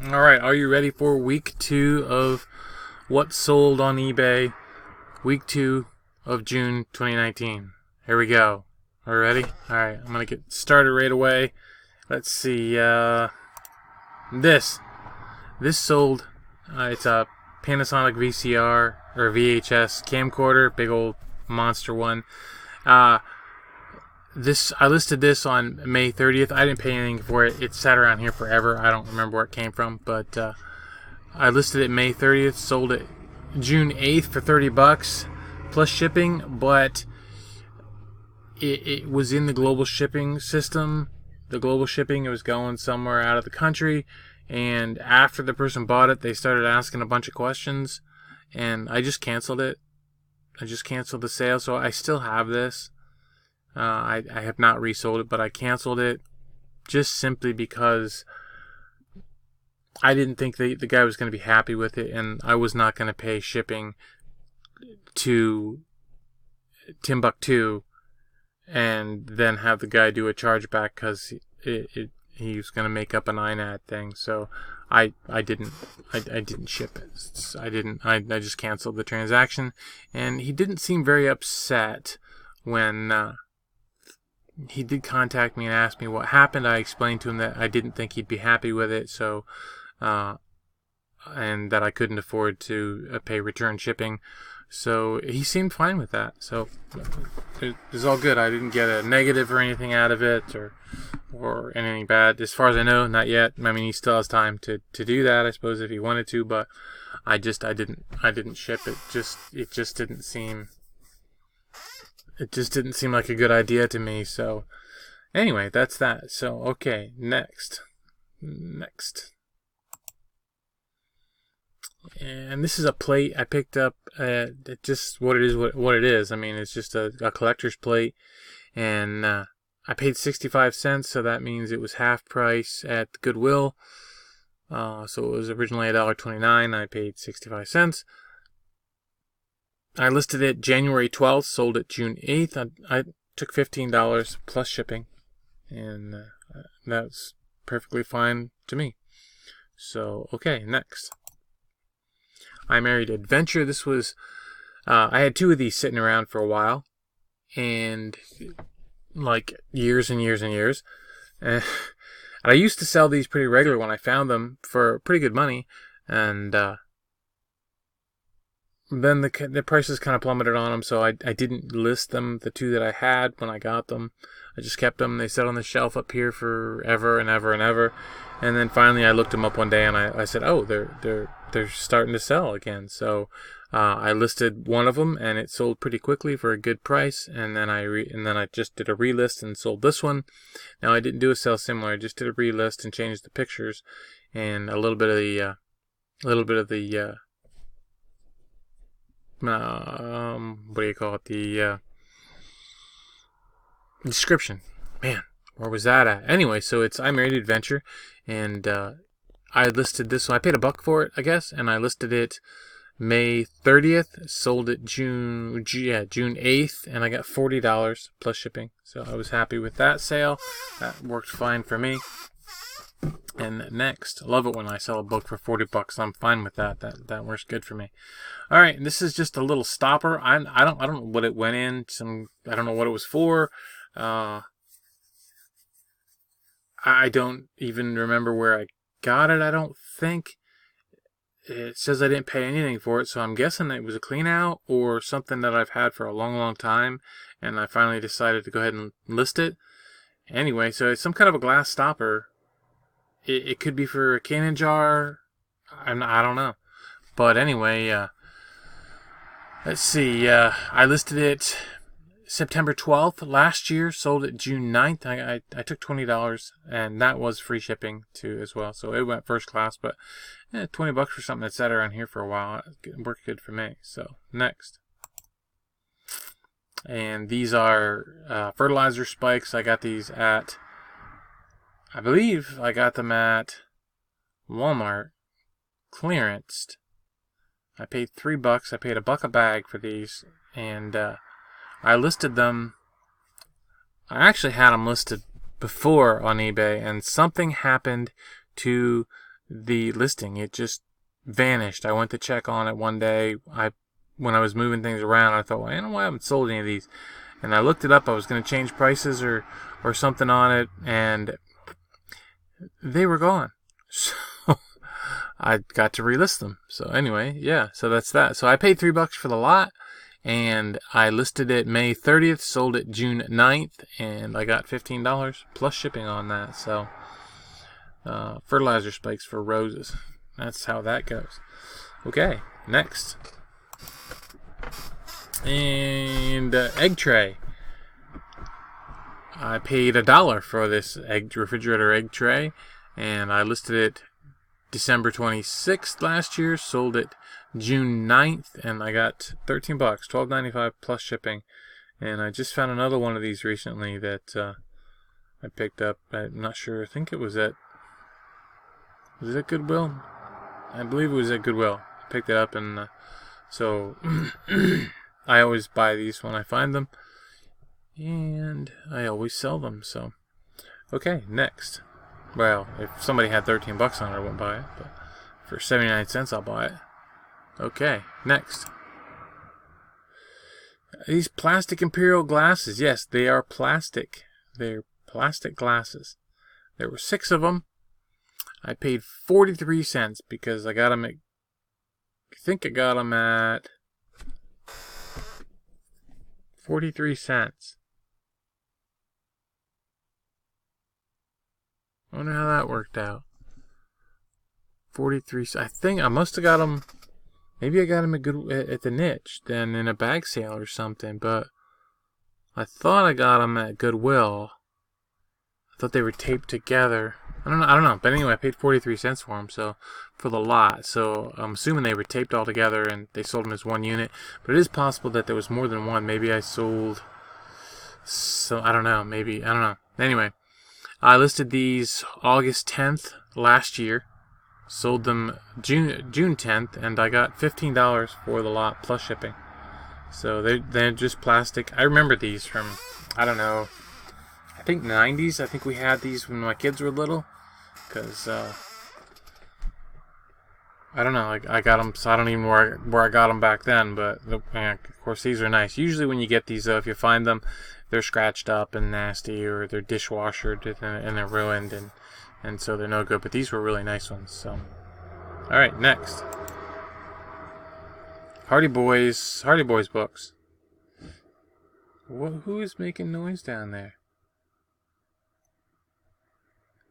All right, are you ready for week 2 of what sold on eBay? Week 2 of June 2019. Here we go. Are you ready? All right, I'm gonna get started right away. Let's see. This sold. It's a Panasonic VCR or VHS camcorder, big old monster one. Uh, I listed this on May 30th. I didn't pay anything for it. It sat around here forever. I don't remember where it came from, but I listed it May 30th. Sold it June 8th for $30 plus shipping, but it was in the global shipping system. The global shipping, it was going somewhere out of the country, and after the person bought it, they started asking a bunch of questions, and I just canceled it. I just canceled the sale, so I still have this. I have not resold it, but I canceled it just simply because I didn't think the guy was going to be happy with it, and I was not going to pay shipping to Timbuktu and then have the guy do a chargeback because he was going to make up an INAD thing. So I didn't ship it. I just canceled the transaction, and he didn't seem very upset when he did contact me and ask me what happened. I explained to him that I didn't think he'd be happy with it, so and that I couldn't afford to pay return shipping. So he seemed fine with that. So it was all good. I didn't get a negative or anything out of it, or anything bad. As far as I know, not yet. I mean, he still has time to do that, I suppose, if he wanted to. But I didn't ship it. It just didn't seem like a good idea to me. So anyway, that's that. So okay, next. And this is a plate I picked up. Just what it is. I mean, it's just a collector's plate, and I paid 65 cents, so that means it was half price at Goodwill. So it was originally $1.29. I paid 65 cents. I listed it January 12th, sold it June 8th. I took $15 plus shipping, and that's perfectly fine to me. So, okay, next. I married Adventure. This was, I had 2 of these sitting around for a while, and like years and years and years. And I used to sell these pretty regular when I found them for pretty good money, and then the prices kind of plummeted on them, so I didn't list them, the 2 that I had when I got them. I just kept them. They sat on the shelf up here forever and ever and ever. And then finally I looked them up one day, and I said, oh, they're starting to sell again. So I listed one of them, and it sold pretty quickly for a good price. And then I just did a relist and sold this one. Now I didn't do a sell similar. I just did a relist and changed the pictures and a little bit of the what do you call it? The description. Man, where was that at? Anyway, so it's I Married Adventure, and I listed this. So I paid $1 for it, I guess, and I listed it May 30th. Sold it June 8th, and I got $40 plus shipping. So I was happy with that sale. That worked fine for me. And next, I love it when I sell a book for $40. I'm fine with that. That works good for me. All right, this is just a little stopper. I don't know what it went in. I don't know what it was for. I don't even remember where I got it. I don't think. It says I didn't pay anything for it, so I'm guessing it was a clean out or something that I've had for a long, long time, and I finally decided to go ahead and list it. Anyway, so it's some kind of a glass stopper. It could be for a canning jar. I don't know. But anyway, let's see. I listed it September 12th last year. Sold it June 9th. I took $20, and that was free shipping too as well. So it went first class. But $20 for something that sat around here for a while. It worked good for me. So next. And these are fertilizer spikes. I got these I believe I got them at Walmart clearanced. I paid $3. I paid $1 a bag for these, and I listed them. I actually had them listed before on eBay, and something happened to the listing. It just vanished. I went to check on it one day. When I was moving things around, I thought, well, I know why I haven't sold any of these. And I looked it up. I was going to change prices or something on it, and they were gone. So I got to relist them. So anyway, yeah, so that's that. So I paid $3 for the lot, and I listed it May 30th, sold it June 9th, and I got $15 plus shipping on that. So fertilizer spikes for roses. That's how that goes. Okay, next. And egg tray. I paid $1 for this refrigerator egg tray, and I listed it December 26th last year, sold it June 9th, and I got $13, $12.95 plus shipping. And I just found another one of these recently that I picked up. I'm not sure. I think it was at Goodwill? I believe it was at Goodwill. I picked it up, and so I always buy these when I find them, and I always sell them. So, okay, next. Well, if somebody had $13 on it, I wouldn't buy it, but for 79 cents, I'll buy it. Okay, next. These plastic imperial glasses. Yes, they are plastic. They're plastic glasses. There were 6 of them. I paid 43 cents because I got them at, I think I got them at 43 cents. I wonder how that worked out. 43 cents. I think I must have got them, maybe I got them at the niche, then in a bag sale or something, but I thought I got them at Goodwill. I thought they were taped together. I don't know. But anyway, I paid 43 cents for them, so for the lot. So I'm assuming they were taped all together and they sold them as one unit. But it is possible that there was more than one. Maybe I sold, so I don't know. Maybe, I don't know. Anyway, I listed these August 10th last year. Sold them June 10th, and I got $15 for the lot plus shipping. So they're just plastic. I remember these from, I don't know, I think 90s. I think we had these when my kids were little, because I don't know, I got them, so I don't even know where I got them back then, but yeah, of course these are nice. Usually when you get these, though, if you find them, they're scratched up and nasty, or they're dishwashered and they're ruined, and so they're no good, but these were really nice ones. So alright, next. Hardy Boys books. Who is making noise down there?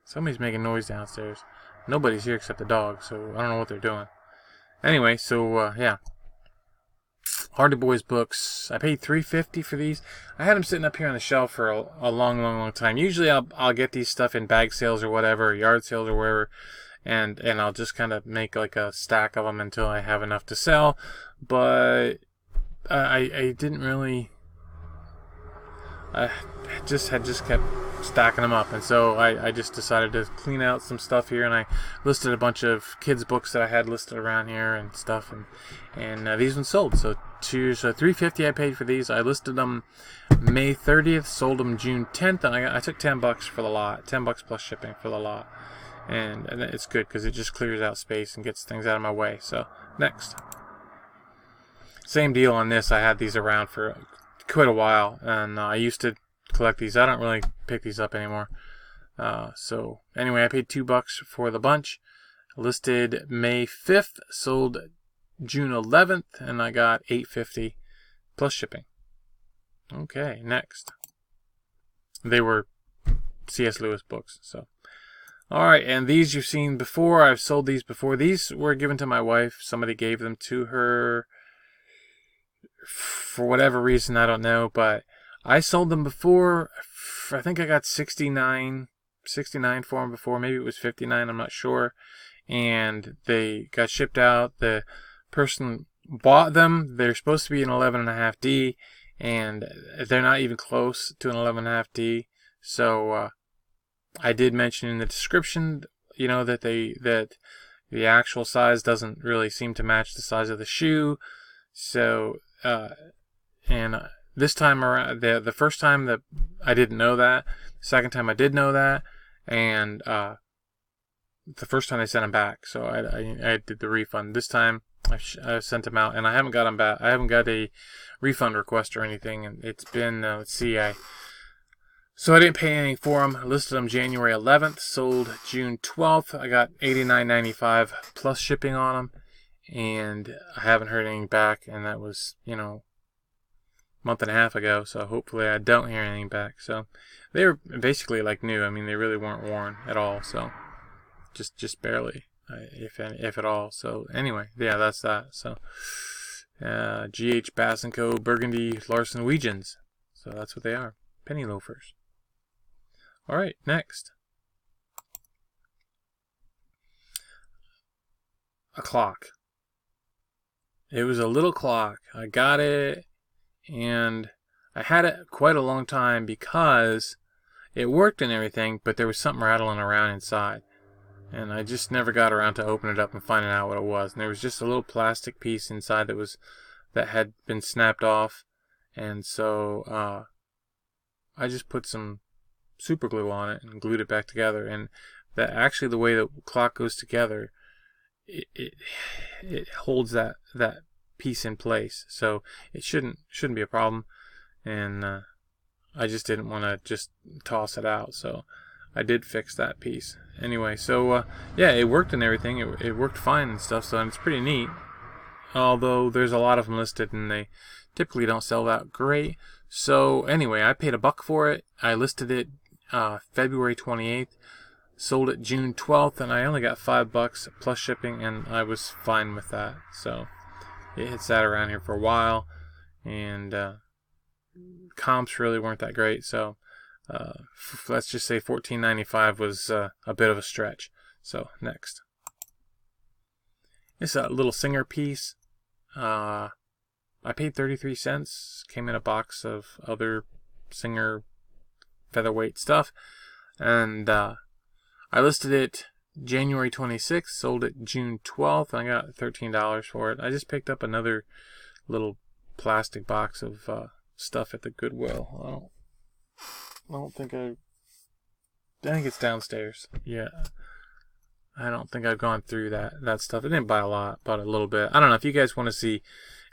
Somebody's making noise downstairs. Nobody's here except the dog, so I don't know what they're doing. Anyway, so yeah. Hardy Boys books. I paid $3.50 for these. I had them sitting up here on the shelf for a long time. Usually I'll get these stuff in bag sales or whatever, or yard sales or wherever, and I'll just kind of make like a stack of them until I have enough to sell. But I didn't really. I just kept stacking them up, and so I just decided to clean out some stuff here, and I listed a bunch of kids books that I had listed around here and stuff, and these ones sold. So $3.50 I paid for these. I listed them May 30th, sold them June 10th, and I took $10 for the lot, $10 plus shipping for the lot, and it's good because it just clears out space and gets things out of my way. So next, same deal on this. I had these around for quite a while, and I used to collect these. I don't really pick these up anymore. So anyway, I paid $2 for the bunch. Listed May 5th, sold June 11th, and I got $8.50 plus shipping. Okay, next. They were C.S. Lewis books. So, all right, and these you've seen before. I've sold these before. These were given to my wife. Somebody gave them to her for whatever reason, I don't know, but I sold them before. I think I got 69 for them before. Maybe it was 59, I'm not sure. And they got shipped out. The person bought them. They're supposed to be an 11.5D, and they're not even close to an 11.5D. So I did mention in the description, that the actual size doesn't really seem to match the size of the shoe. So this time around, the first time that I didn't know that, the second time I did know that, and the first time they sent them back, so I did the refund. This time I sent them out, and I haven't got them back. I haven't got a refund request or anything, and it's been let's see, so I didn't pay anything for them. I listed them January 11th, sold June 12th. I got $89.95 plus shipping on them, and I haven't heard anything back, and that was, a month and a half ago, so hopefully I don't hear anything back. So they were basically like new. I mean, they really weren't worn at all, so just barely, if at all. So anyway, yeah, that's that. So GH Bass & Co. Burgundy Larson Weegens. So that's what they are. Penny loafers. All right, next. A clock. It was a little clock. I got it, and I had it quite a long time because it worked and everything, but there was something rattling around inside. And I just never got around to open it up and finding out what it was. And there was just a little plastic piece inside that had been snapped off. And so I just put some super glue on it and glued it back together. And that actually, the way the clock goes together, it holds that piece in place. So it shouldn't be a problem. And I just didn't want to just toss it out. So I did fix that piece. Anyway, so yeah, it worked and everything. It worked fine and stuff, so it's pretty neat. Although there's a lot of them listed and they typically don't sell that great. So anyway, I paid $1 for it. I listed it February 28th, sold it June 12th, and I only got $5 plus shipping, and I was fine with that. So it sat around here for a while, and comps really weren't that great. So let's just say $14.95 was a bit of a stretch. So next, it's a little Singer piece. I paid 33 cents. Came in a box of other Singer featherweight stuff, and I listed it January 26th, sold it June 12th, and I got $13 for it. I just picked up another little plastic box of stuff at the Goodwill. I think it's downstairs. Yeah. I don't think I've gone through that stuff. I didn't buy a lot, bought a little bit. I don't know if you guys want to see.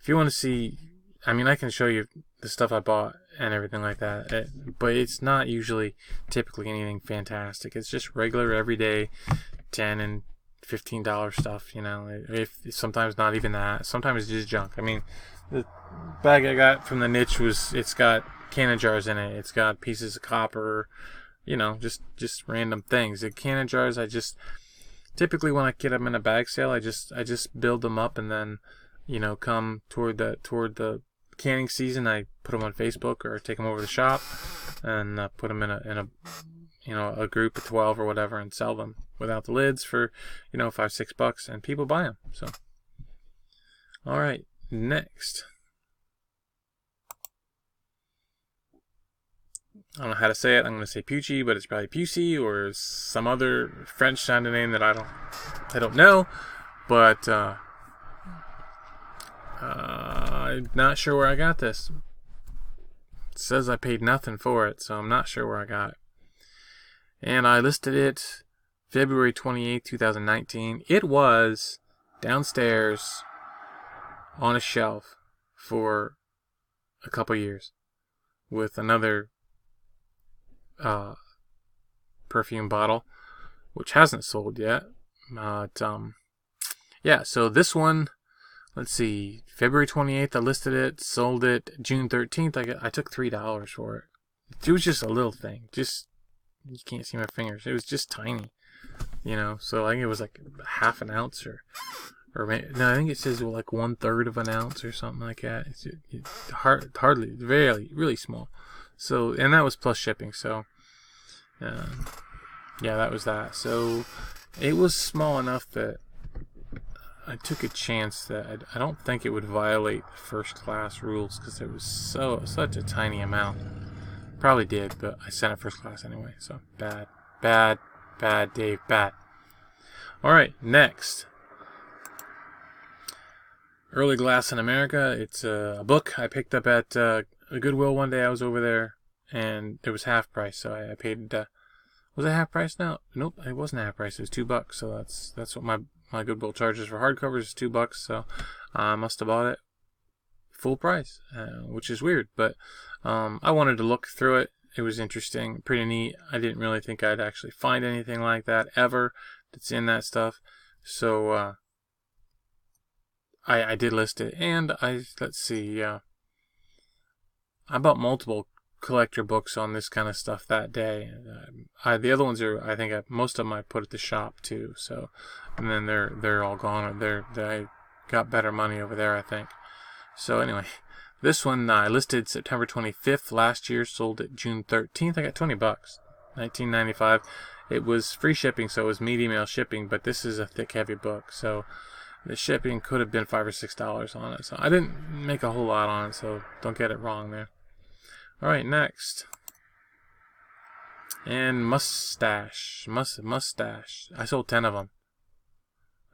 If you want to see, I mean, I can show you the stuff I bought and everything like that. But it's not usually typically anything fantastic. It's just regular, everyday, $10 and $15 stuff. If sometimes not even that. Sometimes it's just junk. I mean, the bag I got from the niche it's got canning jars in it. It's got pieces of copper, just random things. The canning jars, I just typically when I get them in a bag sale, I just build them up, and then come toward the canning season, I put them on Facebook or take them over to the shop and put them in a group of 12 or whatever and sell them without the lids for $5-6, and people buy them. So all right, next. I don't know how to say it. I'm going to say Pucci, but it's probably Pucci or some other French sounding name that I don't know. But I'm not sure where I got this. It says I paid nothing for it, so I'm not sure where I got it. And I listed it February 28th, 2019. It was downstairs on a shelf for a couple years with another perfume bottle, which hasn't sold yet. Yeah, so this one, let's see, February 28th I listed it, sold it June 13th. I took $3 for it. It was just a little thing. Just, you can't see my fingers. It was just tiny, so I think it was like half an ounce or maybe, no, I think it says like 1/3 of an ounce or something like that. It's hardly, very, really small. So, and that was plus shipping. So, yeah, that was that. So, it was small enough that I took a chance that I don't think it would violate first class rules because it was such a tiny amount. Probably did, but I sent it first class anyway. So, bad, Dave, bad. All right, next. Early Glass in America. It's a book I picked up at a Goodwill one day. I was over there, and it was half price, so I paid Was it half price now? Nope, it wasn't half price. It was $2. So that's what my Goodwill charges for hardcovers is $2. So I must have bought it full price, which is weird. But I wanted to look through it. It was interesting, pretty neat. I didn't really think I'd actually find anything like that ever that's in that stuff. So I did list it, and let's see. I bought multiple collector books on this kind of stuff that day. The other ones are, I think, most of them I put at the shop too. So, and then they're all gone. I got better money over there, I think. So anyway, this one I listed September 25th last year, sold it June 13th. I got $20, $19.95. It was free shipping, so it was media mail shipping. But this is a thick, heavy book, so the shipping could have been $5 or $6 on it. So I didn't make a whole lot on it, so don't get it wrong there. All right, next. And mustache. I sold 10 of them.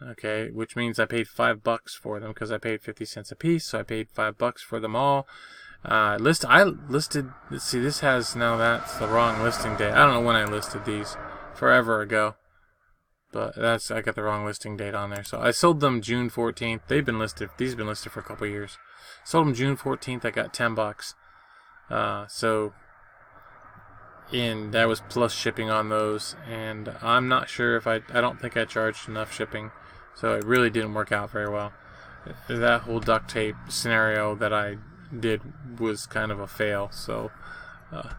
Okay, which means I paid $5 for them because I paid 50 cents a piece. So I paid $5 for them all. I listed. Let's see. This has now. That's the wrong listing date. I don't know when I listed these. Forever ago. But I got the wrong listing date on there. So I sold them June 14th. They've been listed. These have been listed for a couple years. Sold them June 14th. I got $10. And that was plus shipping on those. And I'm not sure if I don't think I charged enough shipping. So it really didn't work out very well. That whole duct tape scenario that I did was kind of a fail. So,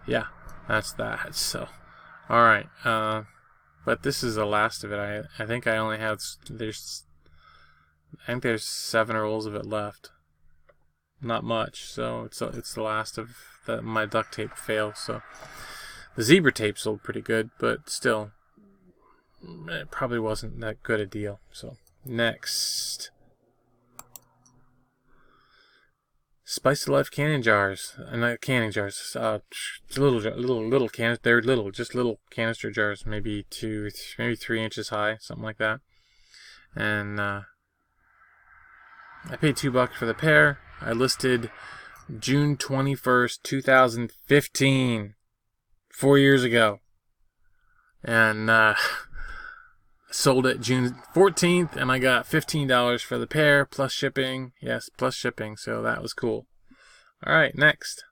yeah, that's that. So, all right. But this is the last of it. I think I only have there's 7 rolls of it left. Not much. So it's the last of my duct tape fail. So the zebra tape sold pretty good, but still, it probably wasn't that good a deal. So next, Spice of Life canning jars. Not canning jars. Little cans. They're little, just little canister jars, maybe 3 inches high, something like that. And I paid $2 for the pair. I listed June 21st, 2015, 4 years ago. And sold it June 14th, and I got $15 for the pair, plus shipping. Yes, plus shipping, so that was cool. All right, next.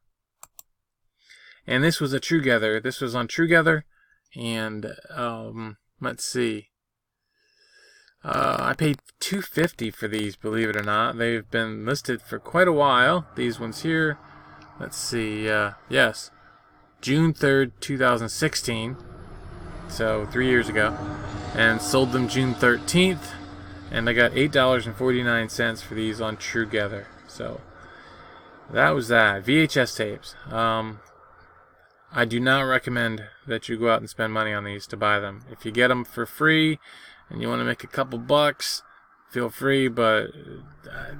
And this was a Trugether. This was on Trugether, and let's see. I paid $2.50 for these, believe it or not. They've been listed for quite a while. These ones here. Let's see. Yes. June 3rd, 2016. So 3 years ago. And sold them June 13th. And I got $8.49 for these on Trugether. So that was that. VHS tapes. I do not recommend that you go out and spend money on these to buy them. If you get them for free and you want to make a couple bucks, feel free, but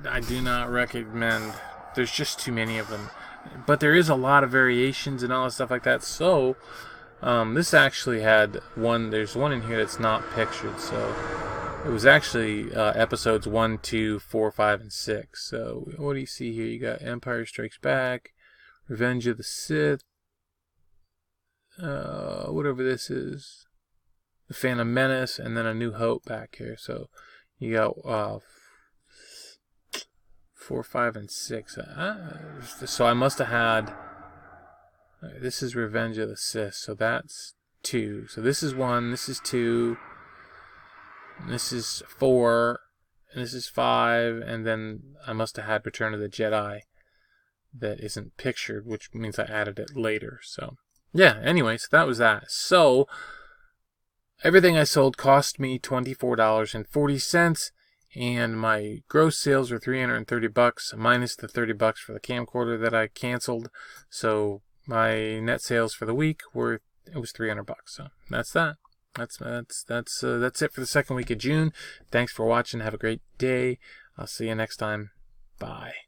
I do not recommend. There's just too many of them. But there is a lot of variations and all that stuff like that. So this actually had one. There's one in here that's not pictured. So it was actually episodes 1, 2, 4, 5, and 6. So what do you see here? You got Empire Strikes Back, Revenge of the Sith, whatever this is, The Phantom Menace, and then A New Hope back here. So you got 4, 5, and 6. So I must have had. This is Revenge of the Sith. So that's 2. So this is 1. This is 2. This is 4. And this is 5. And then I must have had Return of the Jedi that isn't pictured, which means I added it later. So yeah. Anyway, so that was that. So everything I sold cost me $24.40, and my gross sales were $330 minus the $30 for the camcorder that I canceled. So my net sales for the week was $300. So that's that. That's it for the second week of June. Thanks for watching. Have a great day. I'll see you next time. Bye.